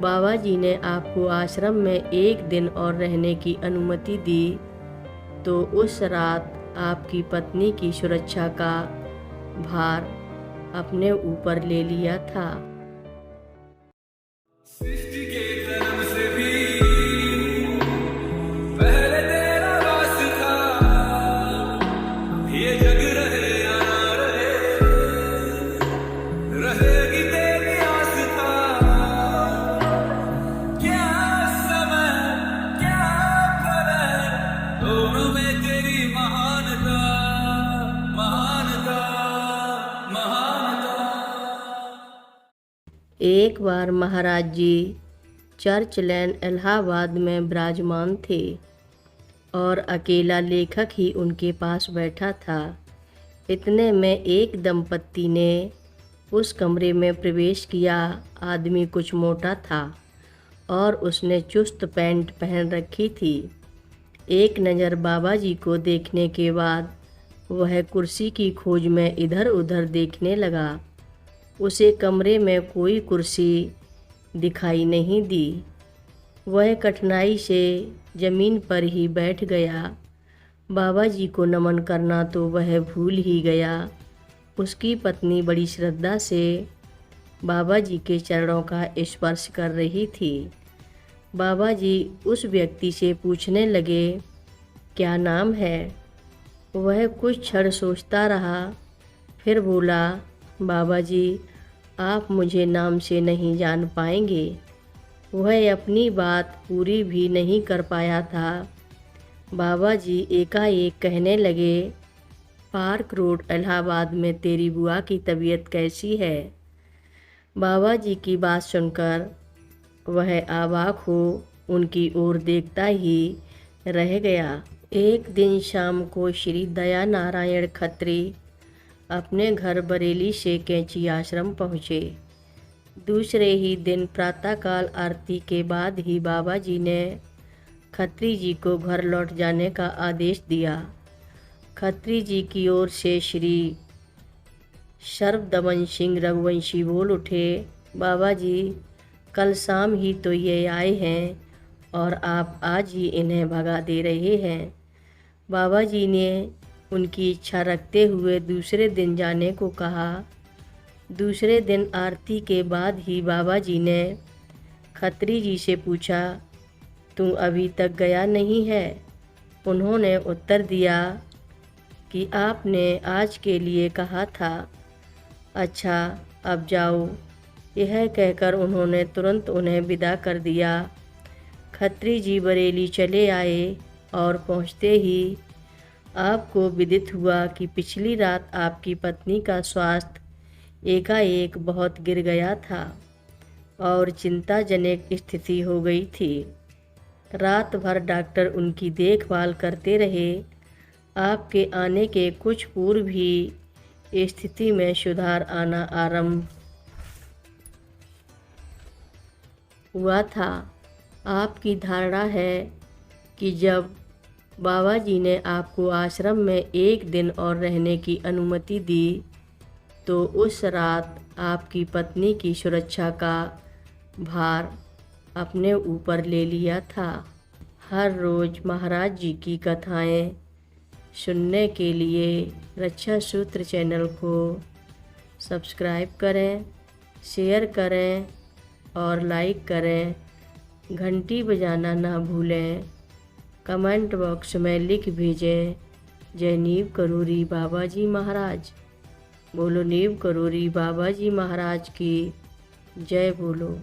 बाबा जी ने आपको आश्रम में 1 दिन और रहने की अनुमति दी, तो उस रात आपकी पत्नी की सुरक्षा का भार अपने ऊपर ले लिया था। सृष्टि के जन्म से भी पहले तेरा वास था, ये जग रहे या ना रहे, रहेगी तेरी आस्था। क्या समय क्या प्रलय, दोनों में तेरी महानता, महानता, महानता। एक बार महाराज जी चर्च लैन इलाहाबाद में विराजमान थे और अकेला लेखक ही उनके पास बैठा था। इतने में एक दंपत्ति ने उस कमरे में प्रवेश किया। आदमी कुछ मोटा था और उसने चुस्त पैंट पहन रखी थी। एक नज़र बाबा जी को देखने के बाद वह कुर्सी की खोज में इधर उधर देखने लगा। उसे कमरे में कोई कुर्सी दिखाई नहीं दी। वह कठिनाई से ज़मीन पर ही बैठ गया। बाबा जी को नमन करना तो वह भूल ही गया। उसकी पत्नी बड़ी श्रद्धा से बाबा जी के चरणों का स्पर्श कर रही थी। बाबा जी उस व्यक्ति से पूछने लगे, क्या नाम है? वह कुछ क्षण सोचता रहा, फिर बोला, बाबा जी आप मुझे नाम से नहीं जान पाएंगे। वह अपनी बात पूरी भी नहीं कर पाया था। बाबा जी एकाएक कहने लगे, पार्क रोड इलाहाबाद में तेरी बुआ की तबीयत कैसी है? बाबा जी की बात सुनकर वह अवाक हो उनकी ओर देखता ही रह गया। एक दिन शाम को श्री दया नारायण खत्री अपने घर बरेली से कैंची आश्रम पहुँचे। दूसरे ही दिन प्रातःकाल आरती के बाद ही बाबा जी ने खत्री जी को घर लौट जाने का आदेश दिया। खत्री जी की ओर से श्री सर्वदमन सिंह रघुवंशी बोल उठे, बाबा जी कल शाम ही तो ये आए हैं और आप आज ही इन्हें भगा दे रहे हैं। बाबा जी ने उनकी इच्छा रखते हुए दूसरे दिन जाने को कहा। दूसरे दिन आरती के बाद ही बाबा जी ने खत्री जी से पूछा, तू अभी तक गया नहीं है? उन्होंने उत्तर दिया कि आपने आज के लिए कहा था। अच्छा अब जाओ। यह कहकर उन्होंने तुरंत उन्हें विदा कर दिया। खत्री जी बरेली चले आए और पहुँचते ही आपको विदित हुआ कि पिछली रात आपकी पत्नी का स्वास्थ्य एकाएक बहुत गिर गया था और चिंताजनक स्थिति हो गई थी। रात भर डॉक्टर उनकी देखभाल करते रहे। आपके आने के कुछ पूर्व ही स्थिति में सुधार आना आरंभ हुआ था। आपकी धारणा है कि जब बाबा जी ने आपको आश्रम में 1 दिन और रहने की अनुमति दी, तो उस रात आपकी पत्नी की सुरक्षा का भार अपने ऊपर ले लिया था। हर रोज़ महाराज जी की कथाएं सुनने के लिए रक्षा सूत्र चैनल को सब्सक्राइब करें, शेयर करें और लाइक करें। घंटी बजाना ना भूलें। कमेंट बॉक्स में लिख भेजें, जय नीव करोरी बाबा जी महाराज। बोलो नीव करोरी बाबा जी महाराज की जय बोलो।